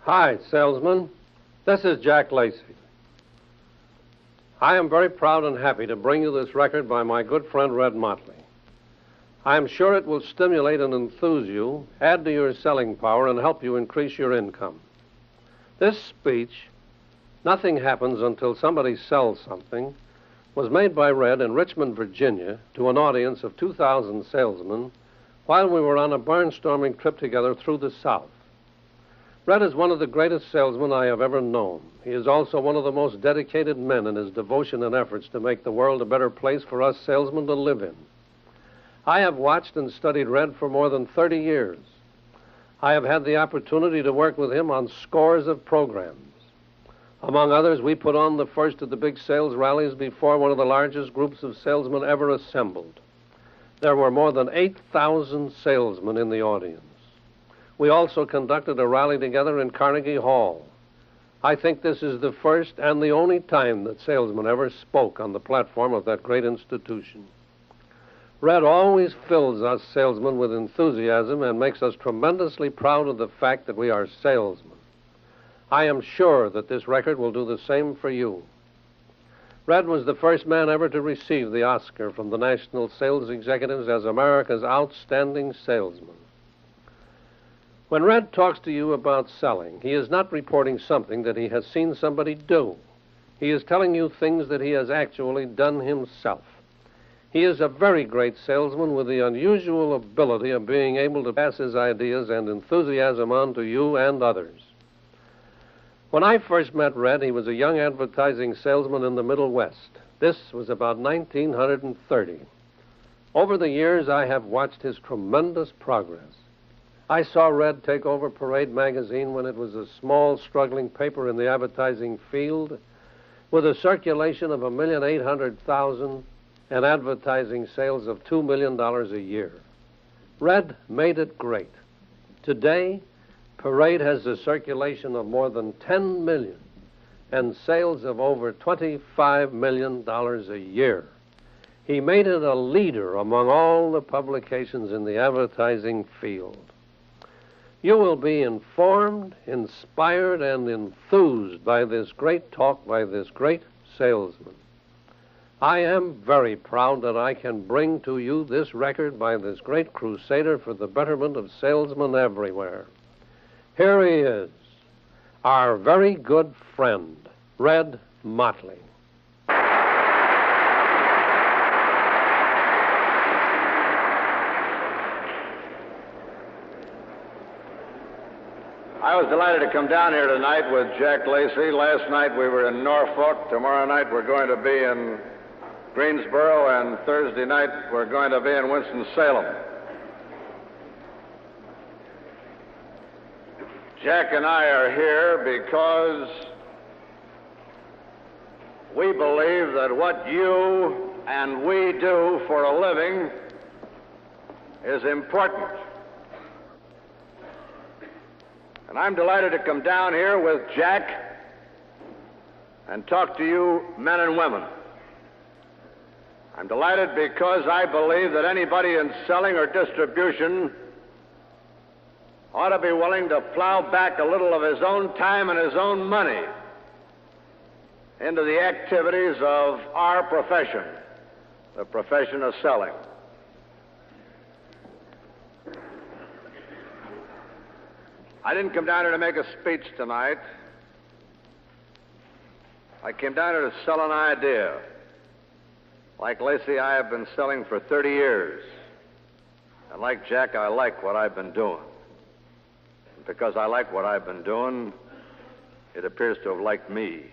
Hi, salesman. This is Jack Lacey. I am very proud and happy to bring you this record by my good friend Red Motley. I am sure it will stimulate and enthuse you, add to your selling power, and help you increase your income. This speech, "Nothing Happens Until Somebody Sells Something," was made by Red in Richmond, Virginia, to an audience of 2,000 salesmen while we were on a barnstorming trip together through the South. Red is one of the greatest salesmen I have ever known. He is also one of the most dedicated men in his devotion and efforts to make the world a better place for us salesmen to live in. I have watched and studied Red for more than 30 years. I have had the opportunity to work with him on scores of programs. Among others, we put on the first of the big sales rallies before one of the largest groups of salesmen ever assembled. There were more than 8,000 salesmen in the audience. We also conducted a rally together in Carnegie Hall. I think this is the first and the only time that salesmen ever spoke on the platform of that great institution. Red always fills us salesmen with enthusiasm and makes us tremendously proud of the fact that we are salesmen. I am sure that this record will do the same for you. Red was the first man ever to receive the Oscar from the National Sales Executives as America's Outstanding Salesman. When Red talks to you about selling, he is not reporting something that he has seen somebody do. He is telling you things that he has actually done himself. He is a very great salesman with the unusual ability of being able to pass his ideas and enthusiasm on to you and others. When I first met Red, he was a young advertising salesman in the Middle West. This was about 1930. Over the years, I have watched his tremendous progress. I saw Red take over Parade magazine when it was a small, struggling paper in the advertising field with a circulation of 1,800,000 and advertising sales of $2 million a year. Red made it great. Today, Parade has a circulation of more than 10 million and sales of over $25 million a year. He made it a leader among all the publications in the advertising field. You will be informed, inspired, and enthused by this great talk by this great salesman. I am very proud that I can bring to you this record by this great crusader for the betterment of salesmen everywhere. Here he is, our very good friend, Red Motley. I was delighted to come down here tonight with Jack Lacey. Last night we were in Norfolk. Tomorrow night we're going to be in Greensboro, and Thursday night we're going to be in Winston-Salem. Jack and I are here because we believe that what you and we do for a living is important. And I'm delighted to come down here with Jack and talk to you men and women. I'm delighted because I believe that anybody in selling or distribution ought to be willing to plow back a little of his own time and his own money into the activities of our profession, the profession of selling. I didn't come down here to make a speech tonight. I came down here to sell an idea. Like Lacey, I have been selling for 30 years. And like Jack, I like what I've been doing. And because I like what I've been doing, it appears to have liked me.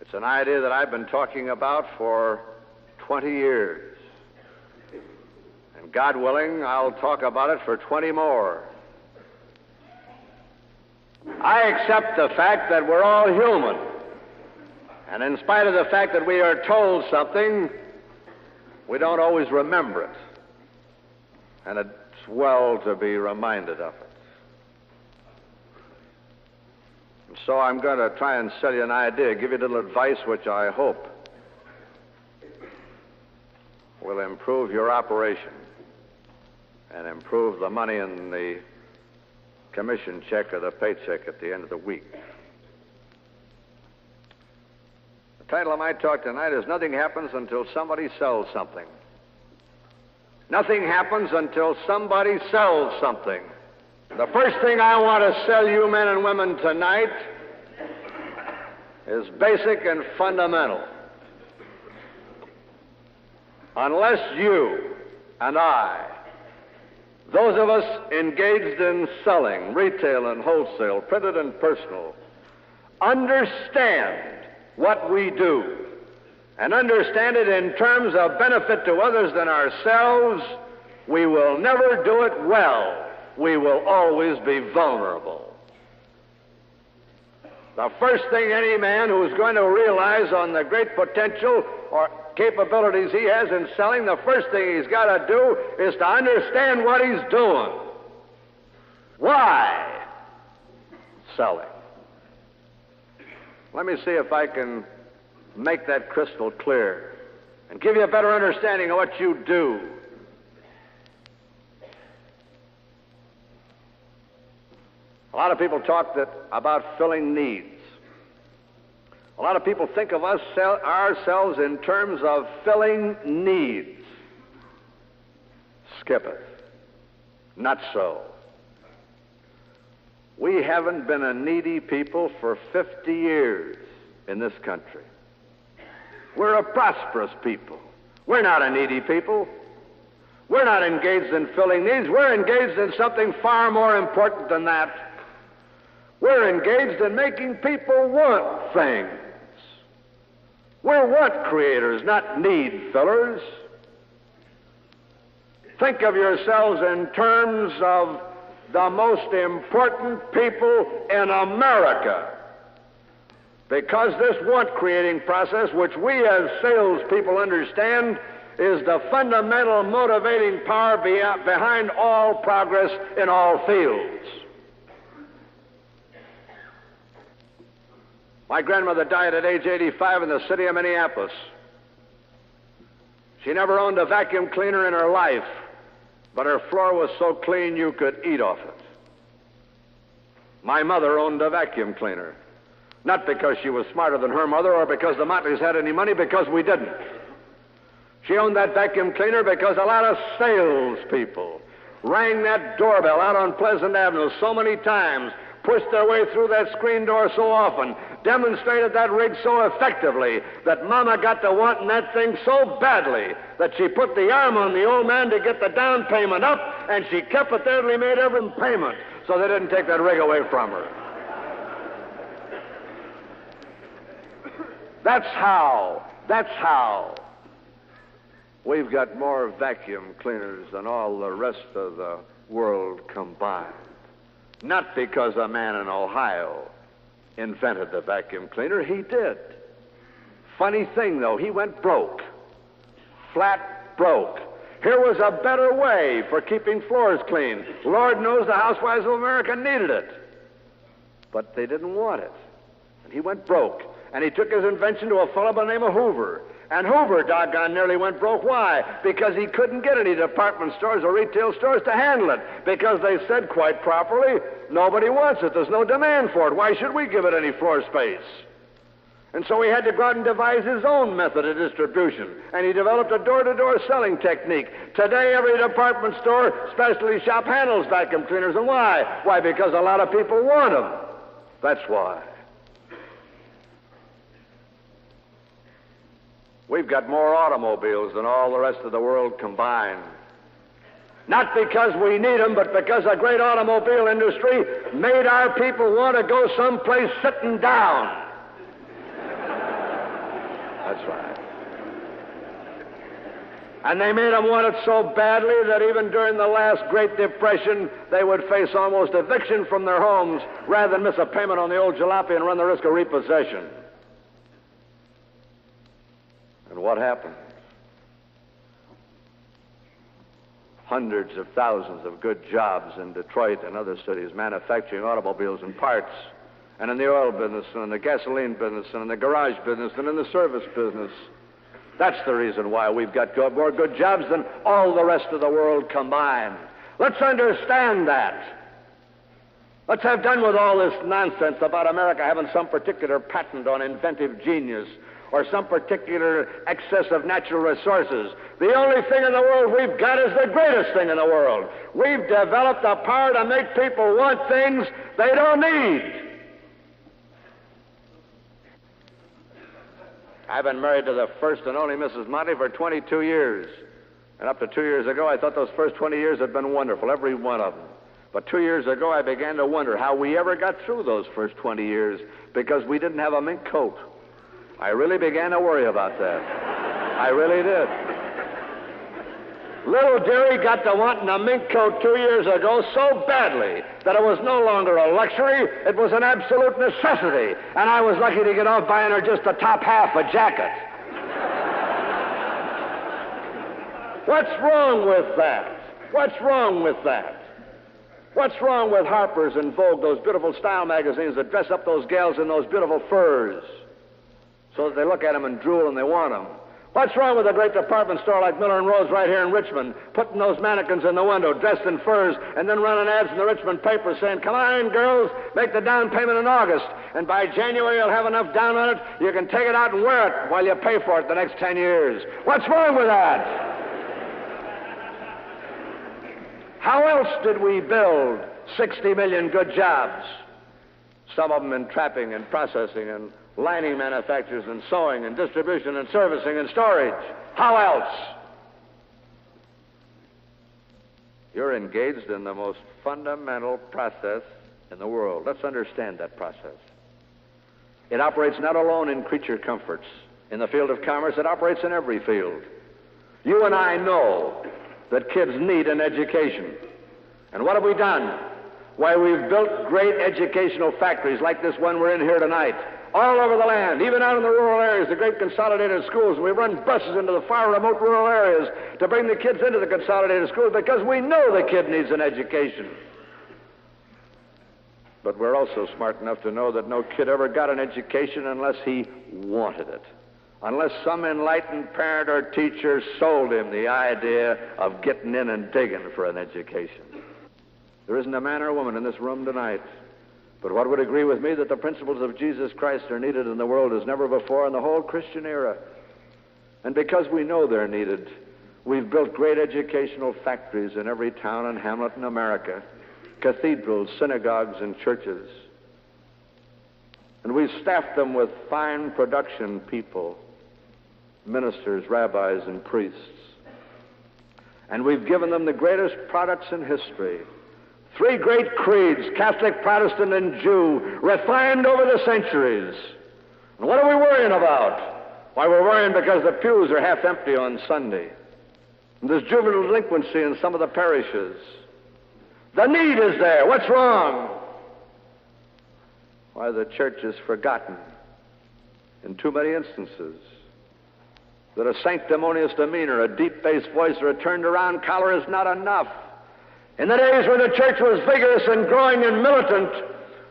It's an idea that I've been talking about for 20 years. And God willing, I'll talk about it for 20 more. I accept the fact that we're all human. And in spite of the fact that we are told something, we don't always remember it. And it's well to be reminded of it. And so I'm going to try and sell you an idea, give you a little advice which I hope will improve your operation and improve the money in the commission check or the paycheck at the end of the week. The title of my talk tonight is Nothing Happens Until Somebody Sells Something. Nothing happens until somebody sells something. The first thing I want to sell you men and women tonight is basic and fundamental. Unless you and I, those of us engaged in selling, retail and wholesale, printed and personal, understand what we do and understand it in terms of benefit to others than ourselves, we will never do it well. We will always be vulnerable. The first thing any man who is going to realize on the great potential or capabilities he has in selling, the first thing he's got to do is to understand what he's doing. Why selling? Let me see if I can make that crystal clear and give you a better understanding of what you do. A lot of people talk about filling needs. A lot of people think of ourselves in terms of filling needs. Skip it. Not so. We haven't been a needy people for 50 years in this country. We're a prosperous people. We're not a needy people. We're not engaged in filling needs. We're engaged in something far more important than that. We're engaged in making people want things. We're want creators, not need fillers. Think of yourselves in terms of the most important people in America. Because this want-creating process, which we as salespeople understand, is the fundamental motivating power behind all progress in all fields. My grandmother died at age 85 in the city of Minneapolis. She never owned a vacuum cleaner in her life, but her floor was so clean you could eat off it. My mother owned a vacuum cleaner, not because she was smarter than her mother or because the Motleys had any money, because we didn't. She owned that vacuum cleaner because a lot of salespeople rang that doorbell out on Pleasant Avenue so many times, pushed their way through that screen door so often, demonstrated that rig so effectively that Mama got to wanting that thing so badly that she put the arm on the old man to get the down payment up, and she kept it there till he made every payment so they didn't take that rig away from her. That's how we've got more vacuum cleaners than all the rest of the world combined. Not because a man in Ohio invented the vacuum cleaner. He did. Funny thing, though, he went broke. Flat broke. Here was a better way for keeping floors clean. Lord knows the housewives of America needed it. But they didn't want it. And he went broke. And he took his invention to a fellow by the name of Hoover. And Hoover, doggone nearly went broke. Why? Because he couldn't get any department stores or retail stores to handle it. Because they said quite properly, nobody wants it. There's no demand for it. Why should we give it any floor space? And so he had to go out and devise his own method of distribution. And he developed a door-to-door selling technique. Today, every department store, specialty shop handles vacuum cleaners. And why? Why? Because a lot of people want them. That's why. We've got more automobiles than all the rest of the world combined. Not because we need them, but because a great automobile industry made our people want to go someplace sitting down. That's right. And they made them want it so badly that even during the last Great Depression, they would face almost eviction from their homes rather than miss a payment on the old jalopy and run the risk of repossession. And what happened? Hundreds of thousands of good jobs in Detroit and other cities manufacturing automobiles and parts, and in the oil business, and in the gasoline business, and in the garage business, and in the service business. That's the reason why we've got more good jobs than all the rest of the world combined. Let's understand that. Let's have done with all this nonsense about America having some particular patent on inventive genius or some particular excess of natural resources. The only thing in the world we've got is the greatest thing in the world. We've developed the power to make people want things they don't need. I've been married to the first and only Mrs. Motley for 22 years. And up to 2 years ago, I thought those first 20 years had been wonderful, every one of them. But 2 years ago, I began to wonder how we ever got through those first 20 years because we didn't have a mink coat. I really began to worry about that. I really did. Little dearie got to wanting a mink coat 2 years ago so badly that it was no longer a luxury, it was an absolute necessity. And I was lucky to get off buying her just the top half a jacket. What's wrong with that? What's wrong with that? What's wrong with Harper's and Vogue, those beautiful style magazines that dress up those gals in those beautiful furs so that they look at them and drool and they want them? What's wrong with a great department store like Miller & Rose right here in Richmond, putting those mannequins in the window dressed in furs and then running ads in the Richmond paper saying, come on, girls, make the down payment in August, and by January you'll have enough down on it, you can take it out and wear it while you pay for it the next 10 years. What's wrong with that? How else did we build 60 million good jobs? Some of them in trapping and processing and lining manufacturers and sewing and distribution and servicing and storage. How else? You're engaged in the most fundamental process in the world. Let's understand that process. It operates not alone in creature comforts. In the field of commerce, it operates in every field. You and I know that kids need an education. And what have we done? Why, we've built great educational factories like this one we're in here tonight, all over the land, even out in the rural areas, the great consolidated schools. We run buses into the far remote rural areas to bring the kids into the consolidated schools because we know the kid needs an education. But we're also smart enough to know that no kid ever got an education unless he wanted it. Unless some enlightened parent or teacher sold him the idea of getting in and digging for an education. There isn't a man or a woman in this room tonight but what would agree with me that the principles of Jesus Christ are needed in the world as never before in the whole Christian era. And because we know they're needed, we've built great educational factories in every town and hamlet in America, cathedrals, synagogues, and churches. And we've staffed them with fine production people, ministers, rabbis, and priests. And we've given them the greatest products in history. 3 great creeds, Catholic, Protestant, and Jew, refined over the centuries. And what are we worrying about? Why, we're worrying because the pews are half empty on Sunday. And there's juvenile delinquency in some of the parishes. The need is there. What's wrong? Why, the church is forgotten in too many instances. That a sanctimonious demeanor, a deep bass voice, or a turned-around collar is not enough. In the days when the church was vigorous and growing and militant,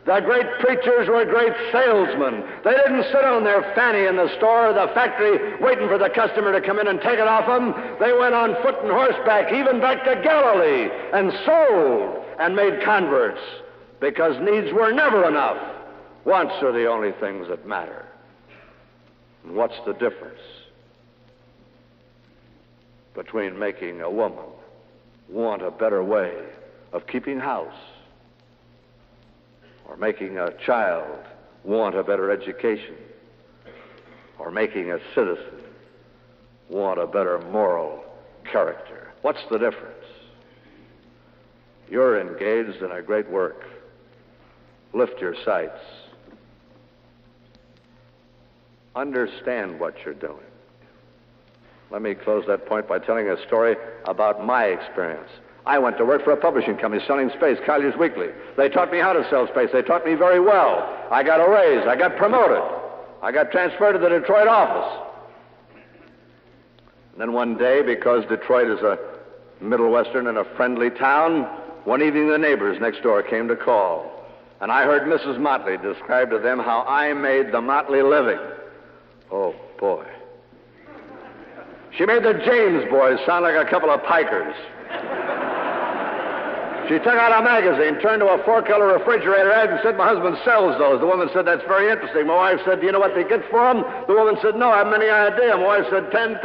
the great preachers were great salesmen. They didn't sit on their fanny in the store or the factory waiting for the customer to come in and take it off them. They went on foot and horseback, even back to Galilee, and sold and made converts, because needs were never enough. Wants are the only things that matter. And what's the difference between making a woman want a better way of keeping house, or making a child want a better education, or making a citizen want a better moral character? What's the difference? You're engaged in a great work. Lift your sights. Understand what you're doing. Let me close that point by telling a story about my experience. I went to work for a publishing company selling space, Collier's Weekly. They taught me how to sell space. They taught me very well. I got a raise. I got promoted. I got transferred to the Detroit office. And then one day, because Detroit is a Middle Western and a friendly town, one evening the neighbors next door came to call. And I heard Mrs. Motley describe to them how I made the Motley living. Oh, boy. She made the James boys sound like a couple of pikers. She took out a magazine, turned to a 4-color refrigerator ad and said, my husband sells those. The woman said, that's very interesting. My wife said, do you know what they get for them? The woman said, no, I haven't any idea. My wife said, $10,000.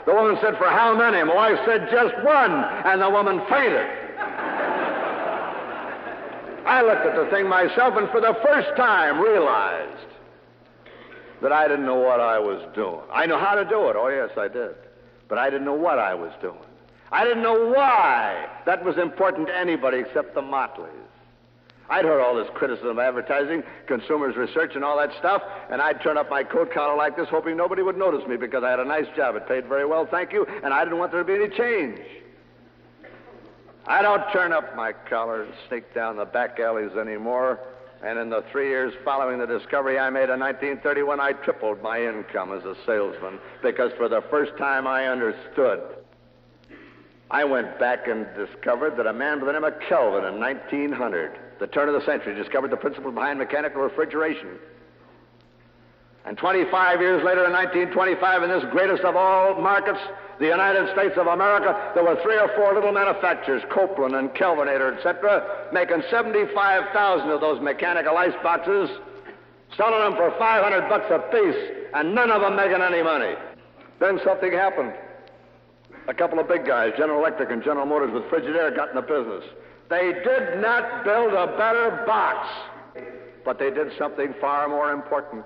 The woman said, for how many? My wife said, just one. And the woman fainted. I looked at the thing myself and for the first time realized that I didn't know what I was doing. I know how to do it. Oh, yes, I did. But I didn't know what I was doing. I didn't know why that was important to anybody except the Motleys. I'd heard all this criticism of advertising, consumers research, and all that stuff, and I'd turn up my coat collar like this, hoping nobody would notice me because I had a nice job. It paid very well, thank you, and I didn't want there to be any change. I don't turn up my collar and sneak down the back alleys anymore, and in the 3 years following the discovery I made in 1931, I tripled my income as a salesman because for the first time I understood. I went back and discovered that a man by the name of Kelvin in 1900, the turn of the century, discovered the principle behind mechanical refrigeration. And 25 years later, in 1925, in this greatest of all markets, the United States of America, there were 3 or 4 little manufacturers, Copeland and Kelvinator, etc., making 75,000 of those mechanical ice boxes, selling them for $500 a piece, and none of them making any money. Then something happened. A couple of big guys, General Electric and General Motors with Frigidaire, got in the business. They did not build a better box, but they did something far more important.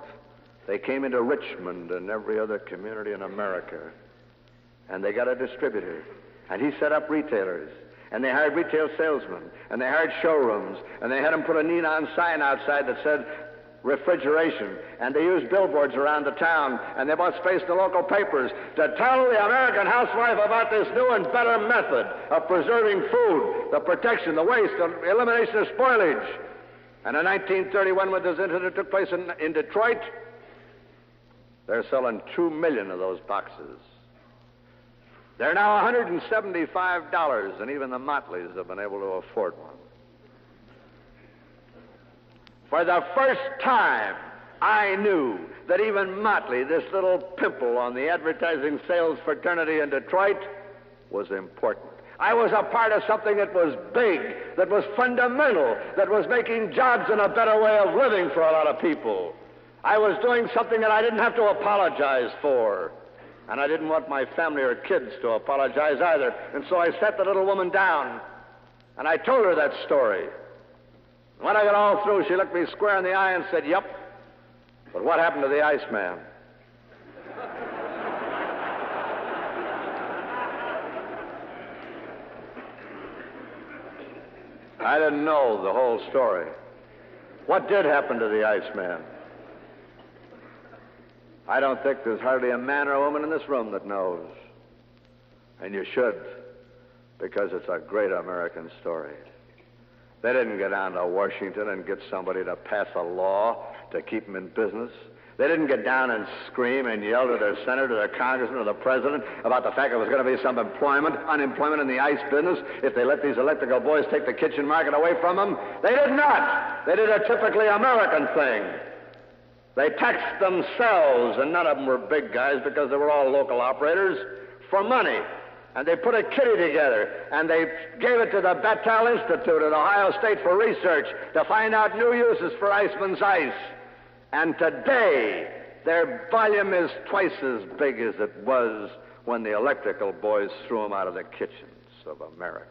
They came into Richmond and every other community in America, and they got a distributor, and he set up retailers, and they hired retail salesmen, and they hired showrooms, and they had them put a neon sign outside that said refrigeration, and they used billboards around the town, and they bought space in the local papers to tell the American housewife about this new and better method of preserving food, the protection, the waste, the elimination of spoilage. And in 1931, when this incident took place in Detroit, they're selling 2 million of those boxes. They're now $175, and even the Motleys have been able to afford one. For the first time, I knew that even Motley, this little pimple on the advertising sales fraternity in Detroit, was important. I was a part of something that was big, that was fundamental, that was making jobs and a better way of living for a lot of people. I was doing something that I didn't have to apologize for. And I didn't want my family or kids to apologize either. And so I sat the little woman down, and I told her that story. When I got all through, she looked me square in the eye and said, yep, but what happened to the Iceman? I didn't know the whole story. What did happen to the Iceman? I don't think there's hardly a man or a woman in this room that knows. And you should, because it's a great American story. They didn't go down to Washington and get somebody to pass a law to keep them in business. They didn't get down and scream and yell to their senator, to their congressman, or the president about the fact there was going to be some unemployment in the ice business if they let these electrical boys take the kitchen market away from them. They did not. They did a typically American thing. They taxed themselves, and none of them were big guys because they were all local operators, for money. And they put a kitty together, and they gave it to the Battelle Institute at Ohio State for research to find out new uses for Iceman's ice. And today, their volume is twice as big as it was when the electrical boys threw them out of the kitchens of America.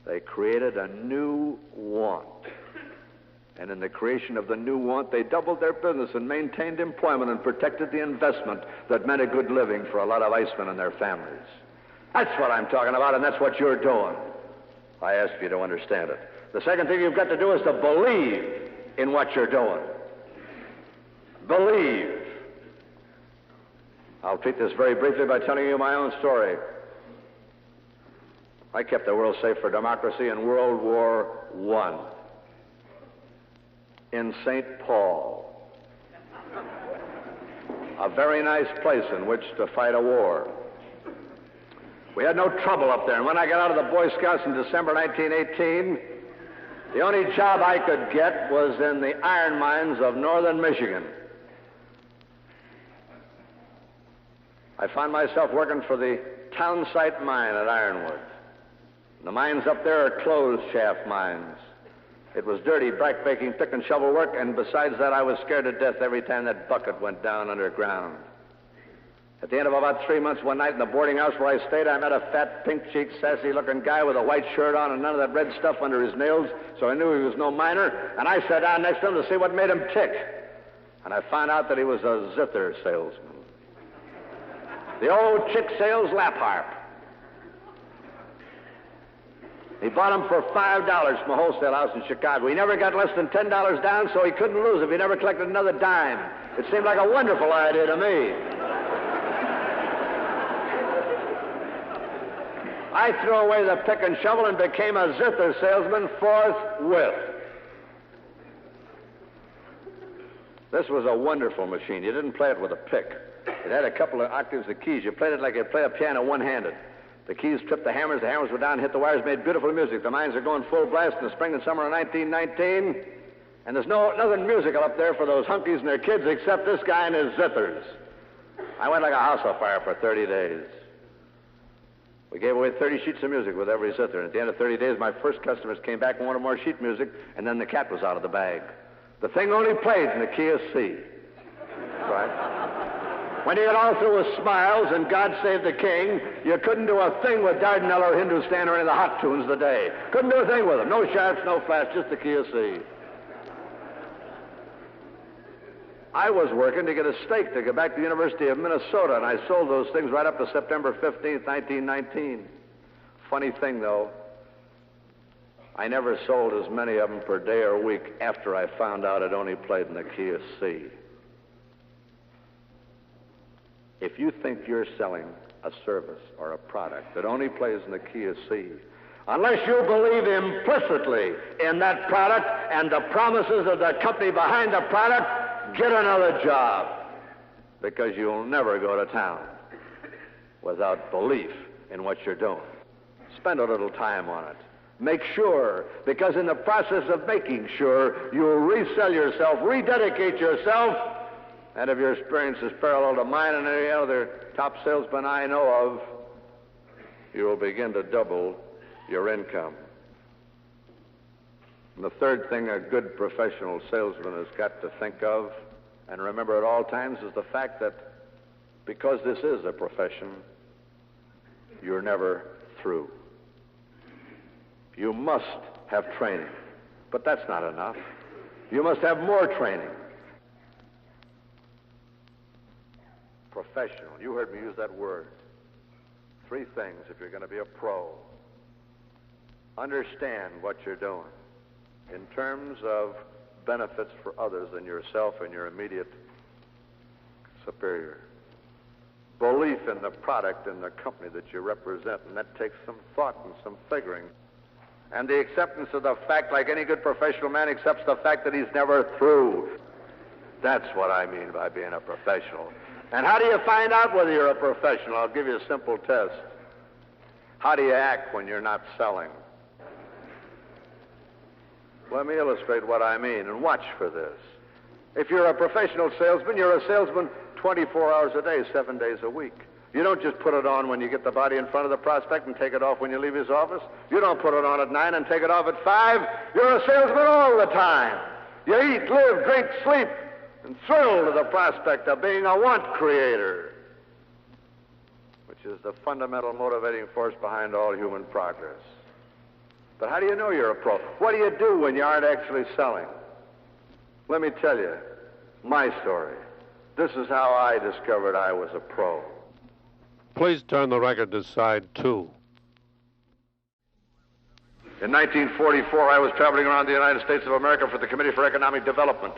They created a new want. And in the creation of the new want, they doubled their business and maintained employment and protected the investment that meant a good living for a lot of icemen and their families. That's what I'm talking about, and that's what you're doing. I ask you to understand it. The second thing you've got to do is to believe in what you're doing. Believe. I'll treat this very briefly by telling you my own story. I kept the world safe for democracy in World War I. In St. Paul, a very nice place in which to fight a war. We had no trouble up there, and when I got out of the Boy Scouts in December 1918, the only job I could get was in the iron mines of northern Michigan. I found myself working for the town site mine at Ironwood. The mines up there are closed shaft mines. It was dirty, back-breaking, pick and shovel work, and besides that, I was scared to death every time that bucket went down underground. At the end of about 3 months, one night in the boarding house where I stayed, I met a fat, pink-cheeked, sassy-looking guy with a white shirt on and none of that red stuff under his nails, so I knew he was no miner, and I sat down next to him to see what made him tick. And I found out that he was a zither salesman. The old chick sales lap harp. He bought them for $5 from a wholesale house in Chicago. He never got less than $10 down, so he couldn't lose if he never collected another dime. It seemed like a wonderful idea to me. I threw away the pick and shovel and became a zither salesman forthwith. This was a wonderful machine. You didn't play it with a pick. It had a couple of octaves of keys. You played it like you play a piano one-handed. The keys tripped the hammers were down, hit the wires, made beautiful music. The mines are going full blast in the spring and summer of 1919, and there's nothing musical up there for those hunkies and their kids except this guy and his zithers. I went like a house on fire for 30 days. We gave away 30 sheets of music with every zither, and at the end of 30 days, my first customers came back and wanted more sheet music, and then the cat was out of the bag. The thing only played in the key of C. Right? When you got all through with Smiles and God Save the King, you couldn't do a thing with Dardanelle or Hindustan or any of the hot tunes of the day. Couldn't do a thing with them. No sharps, no flats, just the key of C. I was working to get a stake to go back to the University of Minnesota, and I sold those things right up to September 15th, 1919. Funny thing, though, I never sold as many of them per day or week after I found out it only played in the key of C. If you think you're selling a service or a product that only plays in the key of C, unless you believe implicitly in that product and the promises of the company behind the product, get another job, because you'll never go to town without belief in what you're doing. Spend a little time on it. Make sure, because in the process of making sure, you'll resell yourself, rededicate yourself, and if your experience is parallel to mine and any other top salesman I know of, you will begin to double your income. And the third thing a good professional salesman has got to think of and remember at all times is the fact that because this is a profession, you're never through. You must have training, but that's not enough. You must have more training. Professional. You heard me use that word. 3 things if you're going to be a pro. Understand what you're doing in terms of benefits for others than yourself and your immediate superior. Belief in the product and the company that you represent, and that takes some thought and some figuring. And the acceptance of the fact, like any good professional man accepts the fact that he's never through. That's what I mean by being a professional. And how do you find out whether you're a professional? I'll give you a simple test. How do you act when you're not selling? Let me illustrate what I mean, and watch for this. If you're a professional salesman, you're a salesman 24 hours a day, 7 days a week. You don't just put it on when you get the body in front of the prospect and take it off when you leave his office. You don't put it on at 9 and take it off at 5. You're a salesman all the time. You eat, live, drink, sleep, and thrill to the prospect of being a want creator, which is the fundamental motivating force behind all human progress. But how do you know you're a pro? What do you do when you aren't actually selling? Let me tell you my story. This is how I discovered I was a pro. Please turn the record to side 2. In 1944, I was traveling around the United States of America for the Committee for Economic Development.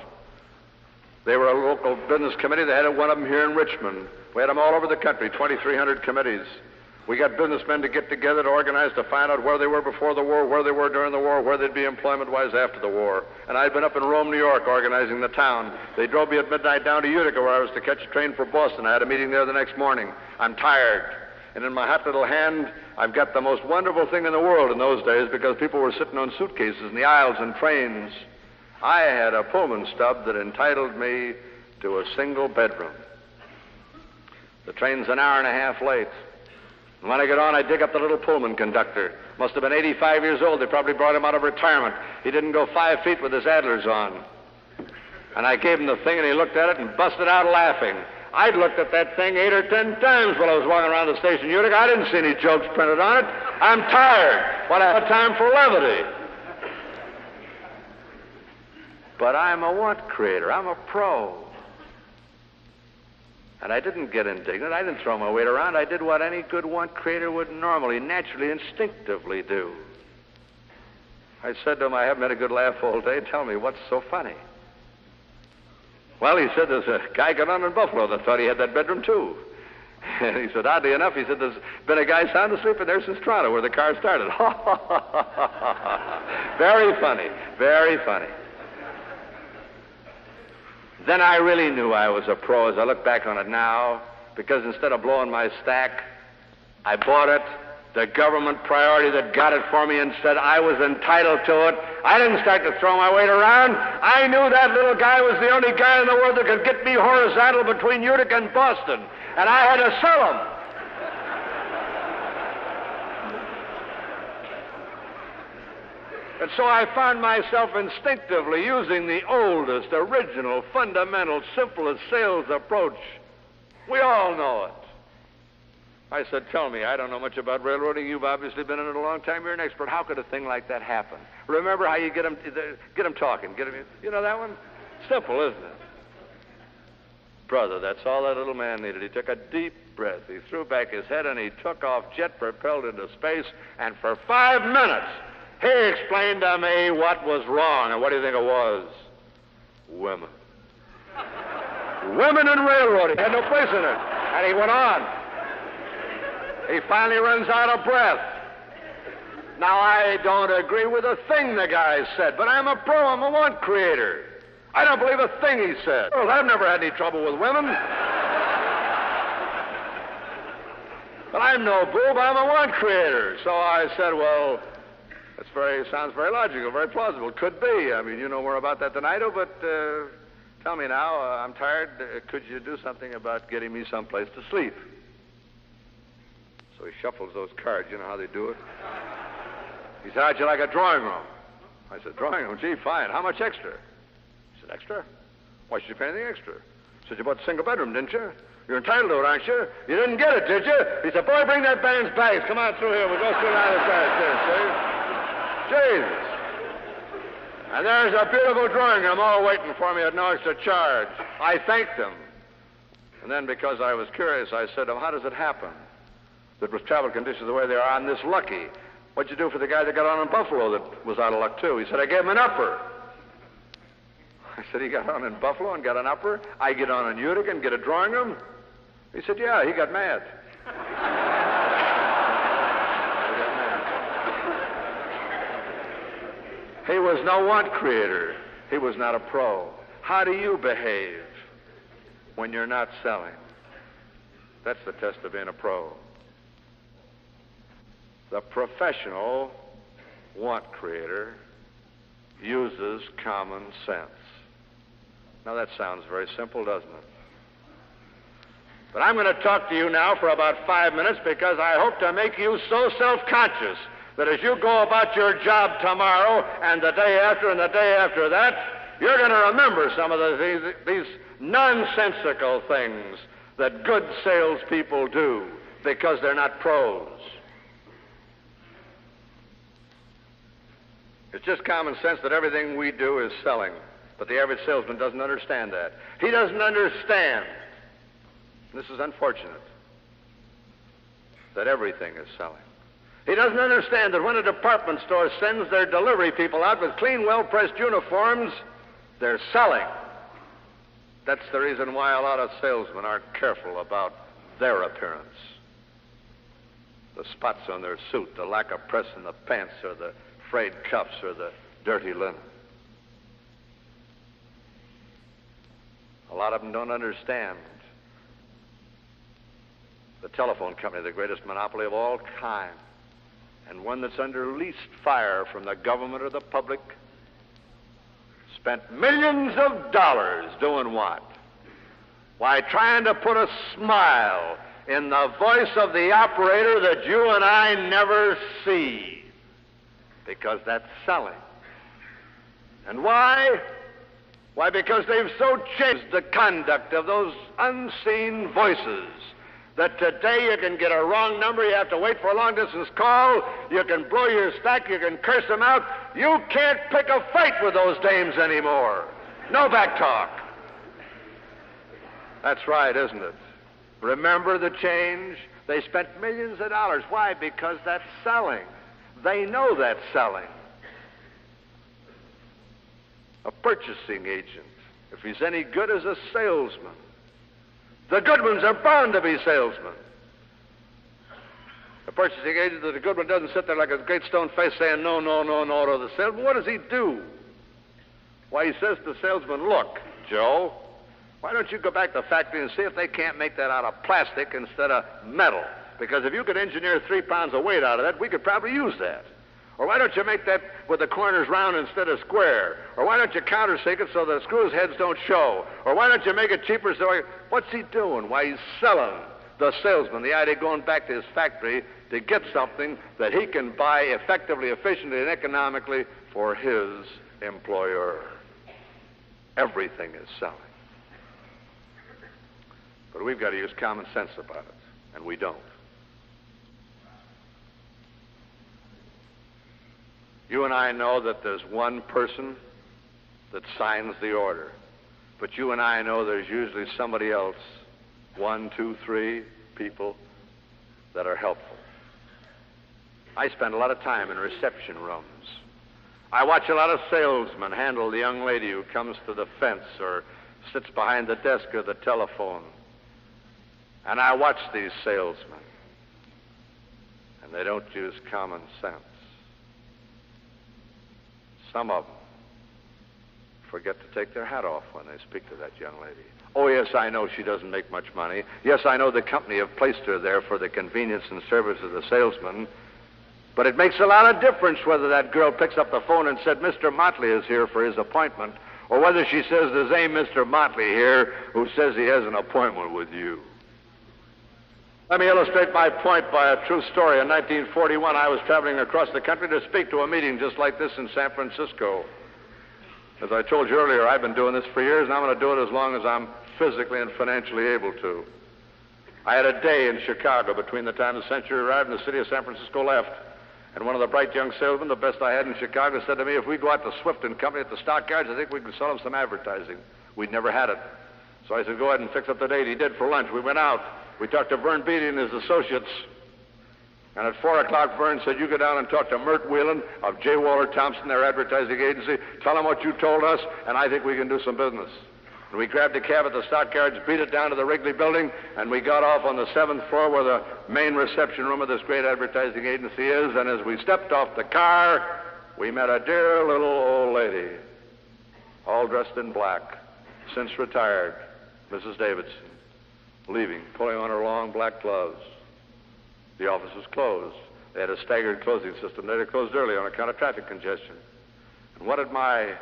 They were a local business committee. They had one of them here in Richmond. We had them all over the country, 2,300 committees. We got businessmen to get together to organize to find out where they were before the war, where they were during the war, where they'd be employment-wise after the war. And I'd been up in Rome, New York, organizing the town. They drove me at midnight down to Utica, where I was to catch a train for Boston. I had a meeting there the next morning. I'm tired. And in my hot little hand, I've got the most wonderful thing in the world in those days, because people were sitting on suitcases in the aisles and trains. I had a Pullman stub that entitled me to a single bedroom. The train's an hour and a half late. When I get on, I dig up the little Pullman conductor. Must have been 85 years old. They probably brought him out of retirement. He didn't go 5 feet with his Adlers on. And I gave him the thing, and he looked at it and busted out laughing. I'd looked at that thing 8 or 10 times while I was walking around the station in Utica. I didn't see any jokes printed on it. I'm tired. What I have time for levity. But I'm a want creator. I'm a pro. And I didn't get indignant. I didn't throw my weight around. I did what any good want creator would normally, naturally, instinctively do. I said to him, I haven't had a good laugh all day. Tell me, what's so funny? Well, he said, there's a guy got on in Buffalo that thought he had that bedroom, too. And he said, oddly enough, he said, there's been a guy sound asleep in there since Toronto, where the car started. Very funny, very funny. Then I really knew I was a pro as I look back on it now, because instead of blowing my stack, I bought it. The government priority that got it for me and said I was entitled to it. I didn't start to throw my weight around. I knew that little guy was the only guy in the world that could get me horizontal between Utica and Boston, and I had to sell him. And so I found myself instinctively using the oldest, original, fundamental, simplest sales approach. We all know it. I said, tell me, I don't know much about railroading. You've obviously been in it a long time. You're an expert. How could a thing like that happen? Remember how you get them talking. You know that one? Simple, isn't it? Brother, that's all that little man needed. He took a deep breath. He threw back his head, and he took off jet-propelled into space. And for 5 minutes, he explained to me what was wrong. And what do you think it was? Women. Women in railroading. Had no place in it. And he went on. He finally runs out of breath. Now, I don't agree with a thing the guy said, but I'm a pro. I'm a want creator. I don't believe a thing he said. Well, I've never had any trouble with women. But I'm no boob. I'm a want creator. So I said, well, sounds very logical, very plausible. Could be. I mean, you know more about that than I do, but tell me now, I'm tired. Could you do something about getting me someplace to sleep? So he shuffles those cards. You know how they do it? He said, how'd you like a drawing room? I said, drawing room? Gee, fine. How much extra? He said, extra? Why should you pay anything extra? I said, you bought a single bedroom, didn't you? You're entitled to it, aren't you? You didn't get it, did you? He said, boy, bring that band's bags. Come on through here. We'll go through the other side. See? Jesus. And there's a beautiful drawing room all waiting for me at no extra charge. I thanked him. And then, because I was curious, I said to him, how does it happen that with travel conditions the way they are, I'm this lucky? What'd you do for the guy that got on in Buffalo that was out of luck, too? He said, I gave him an upper. I said, he got on in Buffalo and got an upper? I get on in Utica and get a drawing room? He said, yeah, he got mad. He was no want creator. He was not a pro. How do you behave when you're not selling? That's the test of being a pro. The professional want creator uses common sense. Now that sounds very simple, doesn't it? But I'm going to talk to you now for about 5 minutes because I hope to make you so self-conscious that as you go about your job tomorrow and the day after and the day after that, you're going to remember some of these nonsensical things that good salespeople do because they're not pros. It's just common sense that everything we do is selling, but the average salesman doesn't understand that. He doesn't understand, this is unfortunate, that everything is selling. He doesn't understand that when a department store sends their delivery people out with clean, well-pressed uniforms, they're selling. That's the reason why a lot of salesmen aren't careful about their appearance. The spots on their suit, the lack of press in the pants, or the frayed cuffs, or the dirty linen. A lot of them don't understand. The telephone company, the greatest monopoly of all time, and one that's under least fire from the government or the public, spent millions of dollars doing what? Why, trying to put a smile in the voice of the operator that you and I never see, because that's selling. And why? Why, because they've so changed the conduct of those unseen voices that today you can get a wrong number, you have to wait for a long-distance call, you can blow your stack, you can curse them out. You can't pick a fight with those dames anymore. No back talk. That's right, isn't it? Remember the change? They spent millions of dollars. Why? Because that's selling. They know that's selling. A purchasing agent, if he's any good as a salesman, the good ones are bound to be salesmen. A purchasing agent that's a good one doesn't sit there like a great stone face saying no, no, no, no to the salesman. What does he do? Why, he says to the salesman, look, Joe, why don't you go back to the factory and see if they can't make that out of plastic instead of metal? Because if you could engineer 3 pounds of weight out of that, we could probably use that. Or why don't you make that with the corners round instead of square? Or why don't you countersink it so the screws heads don't show? Or why don't you make it cheaper so... What's he doing? Why, he's selling the salesman the idea of going back to his factory to get something that he can buy effectively, efficiently, and economically for his employer. Everything is selling. But we've got to use common sense about it, and we don't. You and I know that there's one person that signs the order, but you and I know there's usually somebody else, 1, 2, 3 people that are helpful. I spend a lot of time in reception rooms. I watch a lot of salesmen handle the young lady who comes to the fence or sits behind the desk or the telephone. And I watch these salesmen, and they don't use common sense. Some of them forget to take their hat off when they speak to that young lady. Oh, yes, I know she doesn't make much money. Yes, I know the company have placed her there for the convenience and service of the salesman. But it makes a lot of difference whether that girl picks up the phone and said, Mr. Motley is here for his appointment, or whether she says, there's a Mr. Motley here who says he has an appointment with you. Let me illustrate my point by a true story. In 1941, I was traveling across the country to speak to a meeting just like this in San Francisco. As I told you earlier, I've been doing this for years, and I'm going to do it as long as I'm physically and financially able to. I had a day in Chicago between the time the Century arrived and the city of San Francisco left. And one of the bright young salesmen, the best I had in Chicago, said to me, if we go out to Swift and Company at the stockyards, I think we can sell them some advertising. We'd never had it. So I said, go ahead and fix up the date. He did for lunch. We went out. We talked to Vern Beatty and his associates. And at 4 o'clock, Vern said, you go down and talk to Mert Whelan of J. Waller Thompson, their advertising agency. Tell them what you told us, and I think we can do some business. And we grabbed a cab at the stockyards, beat it down to the Wrigley building, and we got off on the 7th floor where the main reception room of this great advertising agency is. And as we stepped off the car, we met a dear little old lady, all dressed in black, since retired, Mrs. Davidson, leaving, pulling on her long black gloves. The office was closed. They had a staggered closing system. They had closed early on account of traffic congestion. And what did my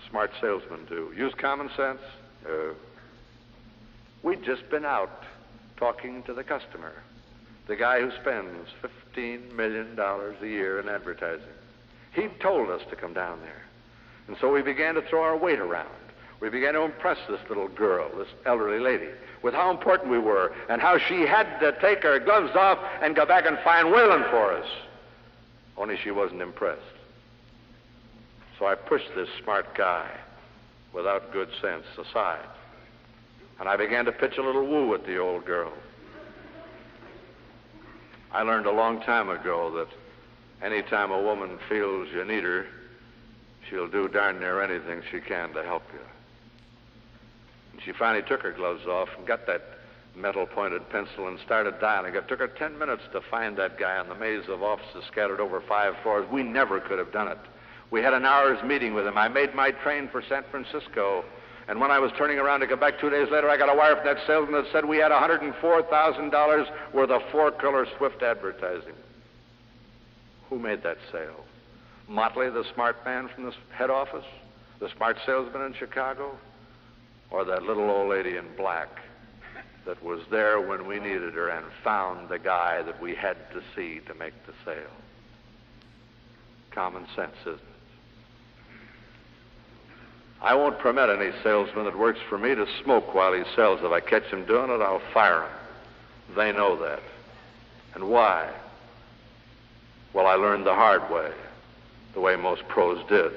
smart salesman do? Use common sense? We'd just been out talking to the customer, the guy who spends $15 million a year in advertising. He'd told us to come down there. And so we began to throw our weight around. We began to impress this little girl, this elderly lady, with how important we were and how she had to take her gloves off and go back and find Whalen for us. Only she wasn't impressed. So I pushed this smart guy without good sense aside. And I began to pitch a little woo at the old girl. I learned a long time ago that any time a woman feels you need her, she'll do darn near anything she can to help you. And she finally took her gloves off and got that metal-pointed pencil and started dialing. It took her 10 minutes to find that guy in the maze of offices scattered over 5 floors. We never could have done it. We had an hour's meeting with him. I made my train for San Francisco. And when I was turning around to go back 2 days later, I got a wire from that salesman that said we had $104,000 worth of 4-color Swift advertising. Who made that sale? Motley, the smart man from the head office? The smart salesman in Chicago? Or that little old lady in black that was there when we needed her and found the guy that we had to see to make the sale. Common sense, isn't it? I won't permit any salesman that works for me to smoke while he sells. If I catch him doing it, I'll fire him. They know that. And why? Well, I learned the hard way, the way most pros did.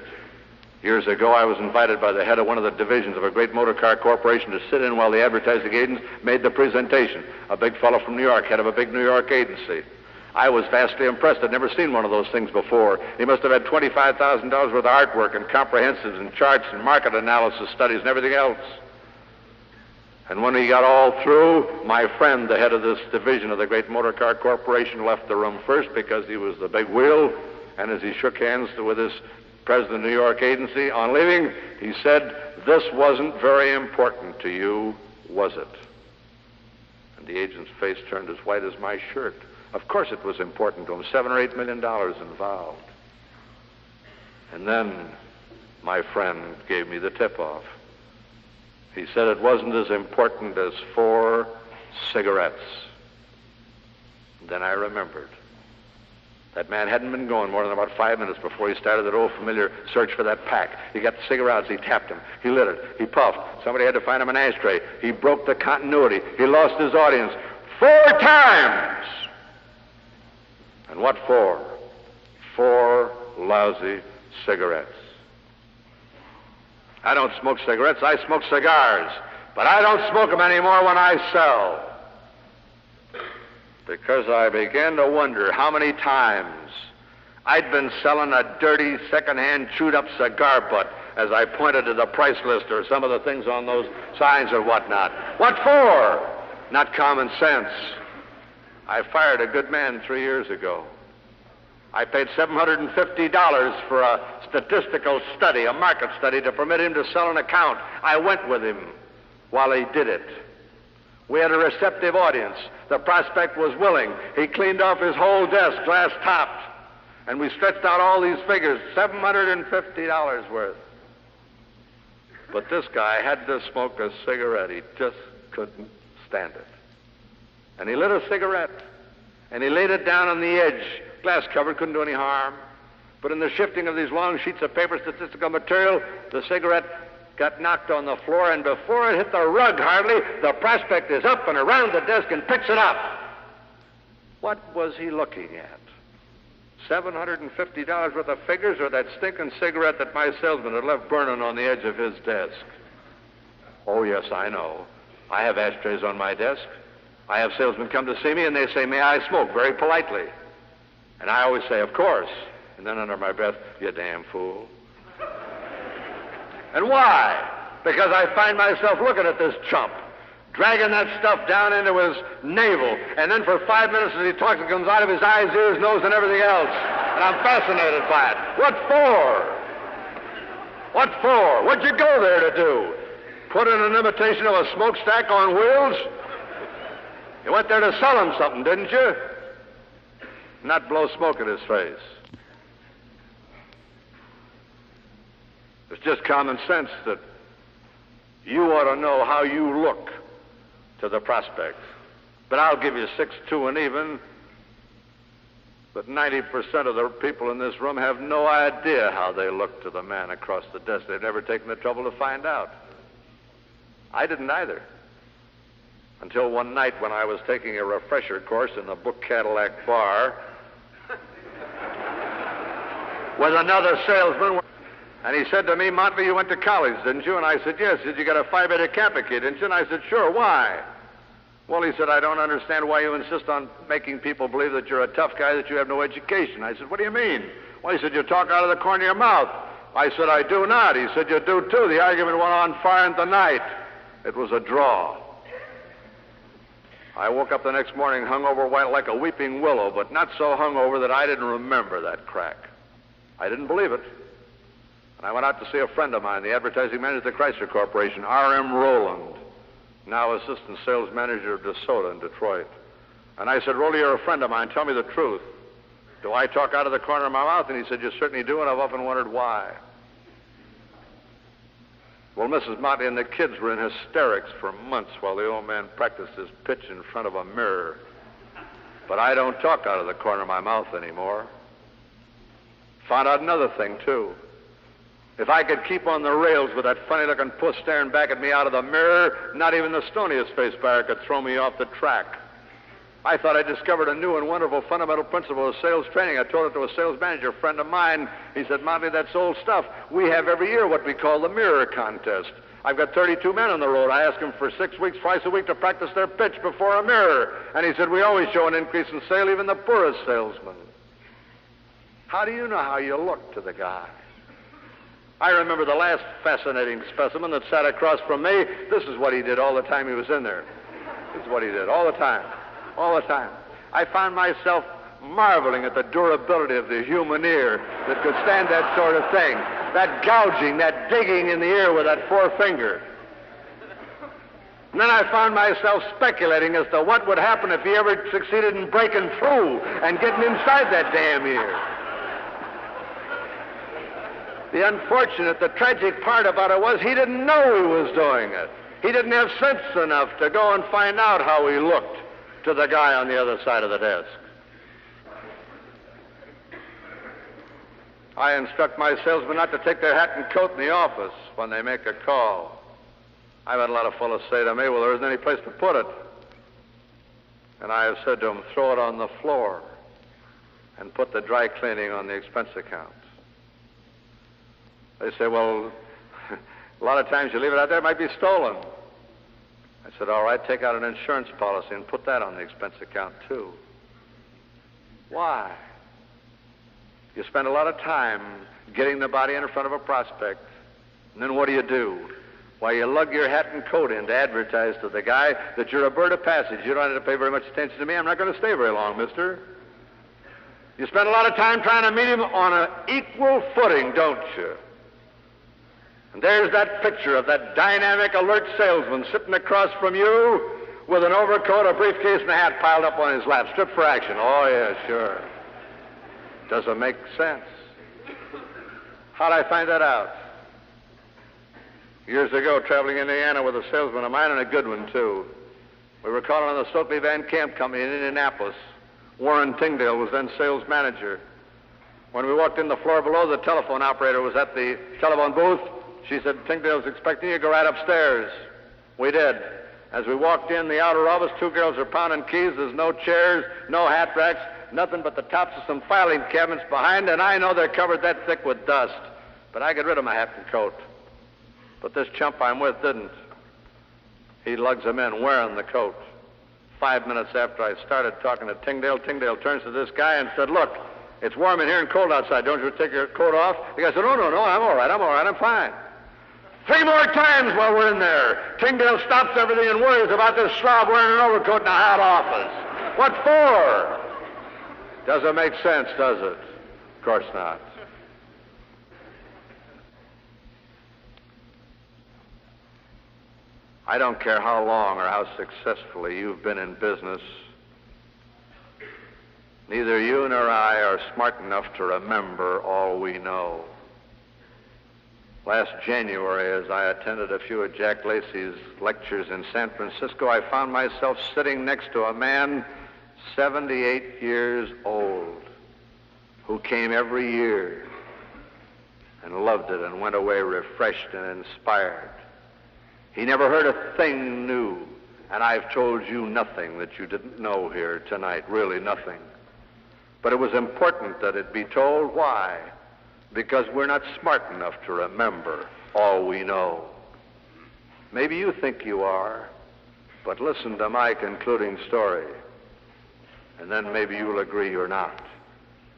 Years ago, I was invited by the head of one of the divisions of a great motor car corporation to sit in while the advertising agents made the presentation. A big fellow from New York, head of a big New York agency. I was vastly impressed. I'd never seen one of those things before. He must have had $25,000 worth of artwork and comprehensives and charts and market analysis studies and everything else. And when he got all through, my friend, the head of this division of the great motor car corporation, left the room first because he was the big wheel. And as he shook hands with his president of the New York agency on leaving, he said, "This wasn't very important to you, was it?" And the agent's face turned as white as my shirt. Of course it was important to him. $7 or $8 million involved. And then my friend gave me the tip-off. He said it wasn't as important as 4 cigarettes. And then I remembered. That man hadn't been going more than about 5 minutes before he started that old familiar search for that pack. He got the cigarettes, he tapped them, he lit it, he puffed. Somebody had to find him an ashtray. He broke the continuity. He lost his audience 4 times. And what for? 4 lousy cigarettes. I don't smoke cigarettes, I smoke cigars. But I don't smoke them anymore when I sell. Because I began to wonder how many times I'd been selling a dirty, second-hand, chewed-up cigar butt as I pointed to the price list or some of the things on those signs or whatnot. What for? Not common sense. I fired a good man 3 years ago. I paid $750 for a statistical study, a market study, to permit him to sell an account. I went with him while he did it. We had a receptive audience. The prospect was willing. He cleaned off his whole desk, glass topped. And we stretched out all these figures, $750 worth. But this guy had to smoke a cigarette. He just couldn't stand it. And he lit a cigarette. And he laid it down on the edge. Glass covered, couldn't do any harm. But in the shifting of these long sheets of paper, statistical material, the cigarette got knocked on the floor, and before it hit the rug hardly, the prospect is up and around the desk and picks it up. What was he looking at? $750 worth of figures, or that stinking cigarette that my salesman had left burning on the edge of his desk? Oh, yes, I know. I have ashtrays on my desk. I have salesmen come to see me, and they say, "May I smoke?" very politely. And I always say, "Of course." And then under my breath, "You damn fool." And why? Because I find myself looking at this chump, dragging that stuff down into his navel, and then for 5 minutes as he talks, it comes out of his eyes, ears, nose, and everything else. And I'm fascinated by it. What for? What for? What'd you go there to do? Put in an imitation of a smokestack on wheels? You went there to sell him something, didn't you? Not blow smoke in his face. It's just common sense that you ought to know how you look to the prospect. But I'll give you 6-2 and even. But 90% of the people in this room have no idea how they look to the man across the desk. They've never taken the trouble to find out. I didn't either. Until one night when I was taking a refresher course in the Book Cadillac bar with another salesman. And he said to me, "Motley, you went to college, didn't you?" And I said, "Yes." He said, "You got a Phi Beta Kappa kid, didn't you?" And I said, "Sure, why?" Well, he said, "I don't understand why you insist on making people believe that you're a tough guy, that you have no education." I said, "What do you mean?" Well, he said, "You talk out of the corner of your mouth." I said, "I do not." He said, "You do too." The argument went on far into the night. It was a draw. I woke up the next morning hungover white like a weeping willow, but not so hungover that I didn't remember that crack. I didn't believe it. And I went out to see a friend of mine, the advertising manager of the Chrysler Corporation, R.M. Rowland, now assistant sales manager of DeSoto in Detroit. And I said, "Rolly, you're a friend of mine. Tell me the truth. Do I talk out of the corner of my mouth?" And he said, "You certainly do, and I've often wondered why." Well, Mrs. Motley and the kids were in hysterics for months while the old man practiced his pitch in front of a mirror. But I don't talk out of the corner of my mouth anymore. Found out another thing, too. If I could keep on the rails with that funny-looking puss staring back at me out of the mirror, not even the stoniest-faced buyer could throw me off the track. I thought I discovered a new and wonderful fundamental principle of sales training. I told it to a sales manager friend of mine. He said, Motley, that's old stuff. We have every year what we call the mirror contest. I've got 32 men on the road. I ask them for 6 weeks, twice a week, to practice their pitch before a mirror. And he said, we always show an increase in sale, even the poorest salesman. How do you know how you look to the guy? I remember the last fascinating specimen that sat across from me. This is what he did all the time he was in there. This is what he did all the time. All the time. I found myself marveling at the durability of the human ear that could stand that sort of thing. That gouging, that digging in the ear with that forefinger. And then I found myself speculating as to what would happen if he ever succeeded in breaking through and getting inside that damn ear. The unfortunate, the tragic part about it was he didn't know he was doing it. He didn't have sense enough to go and find out how he looked to the guy on the other side of the desk. I instruct my salesmen not to take their hat and coat in the office when they make a call. I've had a lot of fellows say to me, well, there isn't any place to put it. And I have said to them, throw it on the floor and put the dry cleaning on the expense account. They say, well, a lot of times you leave it out there, it might be stolen. I said, all right, take out an insurance policy and put that on the expense account, too. Why? You spend a lot of time getting the body in front of a prospect, and then what do? Why, you lug your hat and coat in to advertise to the guy that you're a bird of passage. You don't have to pay very much attention to me. I'm not going to stay very long, mister. You spend a lot of time trying to meet him on an equal footing, don't you? And there's that picture of that dynamic, alert salesman sitting across from you with an overcoat, a briefcase, and a hat piled up on his lap, stripped for action. Oh, yeah, sure. Doesn't make sense. How'd I find that out? Years ago, traveling in Indiana with a salesman of mine, and a good one, too. We were calling on the Stokely Van Camp Company in Indianapolis. Warren Tingdale was then sales manager. When we walked in the floor below, the telephone operator was at the telephone booth. She said, Tingdale's expecting you. Go right upstairs. We did. As we walked in the outer office, two girls are pounding keys. There's no chairs, no hat racks, nothing but the tops of some filing cabinets behind, and I know they're covered that thick with dust. But I got rid of my hat and coat. But this chump I'm with didn't. He lugs them in wearing the coat. 5 minutes after I started talking to Tingdale, Tingdale turns to this guy and said, look, it's warm in here and cold outside. Don't you take your coat off? The guy said, no, I'm all right, I'm fine. 3 more times while we're in there, Tingdale stops everything and worries about this slob wearing an overcoat in a hot office. What for? Doesn't make sense, does it? Of course not. I don't care how long or how successfully you've been in business. Neither you nor I are smart enough to remember all we know. Last January, as I attended a few of Jack Lacey's lectures in San Francisco, I found myself sitting next to a man 78 years old who came every year and loved it and went away refreshed and inspired. He never heard a thing new, and I've told you nothing that you didn't know here tonight, really nothing. But it was important that it be told. Why? Because we're not smart enough to remember all we know. Maybe you think you are, but listen to my concluding story, and then maybe you'll agree you're not.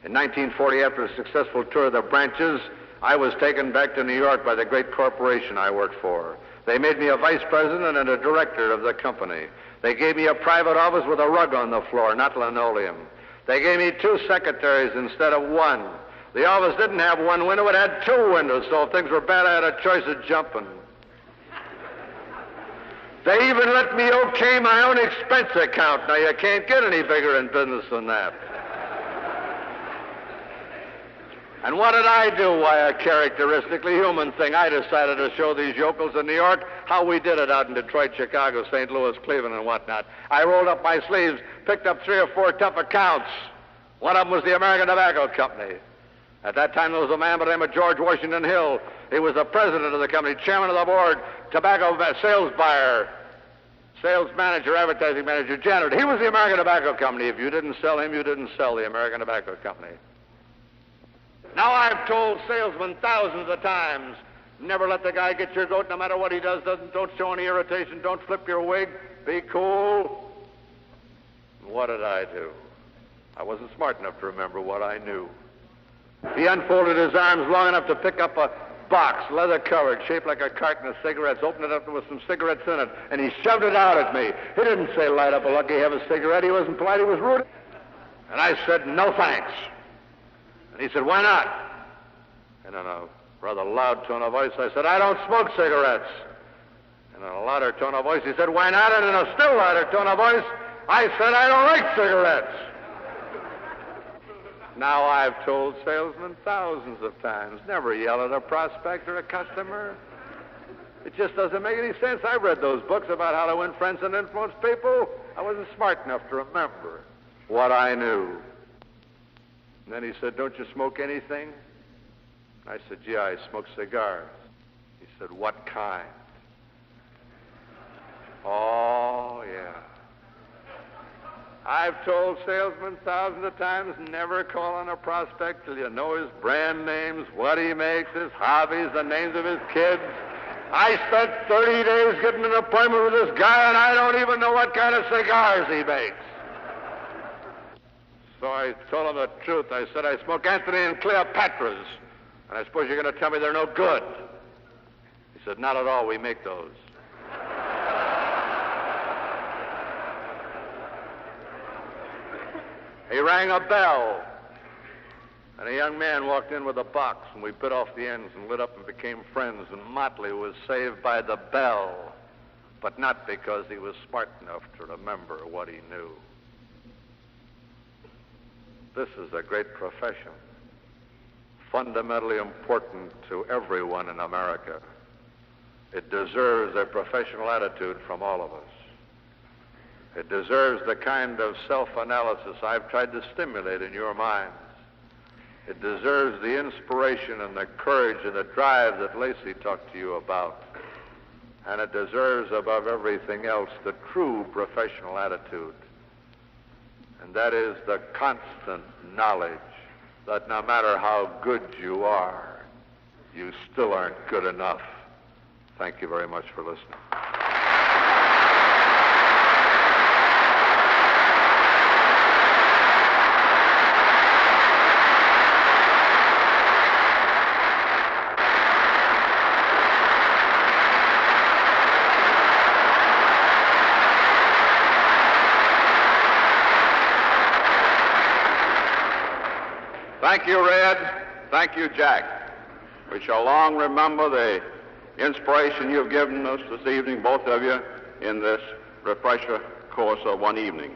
In 1940, after a successful tour of the branches, I was taken back to New York by the great corporation I worked for. They made me a vice president and a director of the company. They gave me a private office with a rug on the floor, not linoleum. They gave me 2 secretaries instead of 1. The office didn't have 1 window, it had 2 windows, so if things were bad, I had a choice of jumping. They even let me okay my own expense account. Now, you can't get any bigger in business than that. And what did I do? Why, a characteristically human thing. I decided to show these yokels in New York how we did it out in Detroit, Chicago, St. Louis, Cleveland, and whatnot. I rolled up my sleeves, picked up 3 or 4 tough accounts. One of them was the American Tobacco Company. At that time, there was a man by the name of George Washington Hill. He was the president of the company, chairman of the board, tobacco sales buyer, sales manager, advertising manager, janitor. He was the American Tobacco Company. If you didn't sell him, you didn't sell the American Tobacco Company. Now, I've told salesmen thousands of times, never let the guy get your goat no matter what he does, don't show any irritation, don't flip your wig, be cool. What did I do? I wasn't smart enough to remember what I knew. He unfolded his arms long enough to pick up a box, leather-covered, shaped like a carton of cigarettes, opened it up with some cigarettes in it, and he shoved it out at me. He didn't say, light up a lucky, have a cigarette. He wasn't polite, he was rude. And I said, no thanks. And he said, why not? And in a rather loud tone of voice, I said, I don't smoke cigarettes. And in a louder tone of voice, he said, why not? And in a still louder tone of voice, I said, I don't like cigarettes. Now, I've told salesmen thousands of times, never yell at a prospect or a customer. It just doesn't make any sense. I've read those books about how to win friends and influence people. I wasn't smart enough to remember what I knew. And then he said, don't you smoke anything? I said, yeah, I smoke cigars. He said, what kind? Oh, yeah. I've told salesmen thousands of times, never call on a prospect till you know his brand names, what he makes, his hobbies, the names of his kids. I spent 30 days getting an appointment with this guy, and I don't even know what kind of cigars he makes. So I told him the truth. I said, I smoke Anthony and Cleopatra's, and I suppose you're going to tell me they're no good. He said, not at all, we make those. He rang a bell, and a young man walked in with a box, and we bit off the ends and lit up and became friends, and Motley was saved by the bell, but not because he was smart enough to remember what he knew. This is a great profession, fundamentally important to everyone in America. It deserves a professional attitude from all of us. It deserves the kind of self-analysis I've tried to stimulate in your minds. It deserves the inspiration and the courage and the drive that Lacey talked to you about. And it deserves, above everything else, the true professional attitude. And that is the constant knowledge that no matter how good you are, you still aren't good enough. Thank you very much for listening. Thank you, Red. Thank you, Jack. We shall long remember the inspiration you've given us this evening, both of you, in this refresher course of one evening.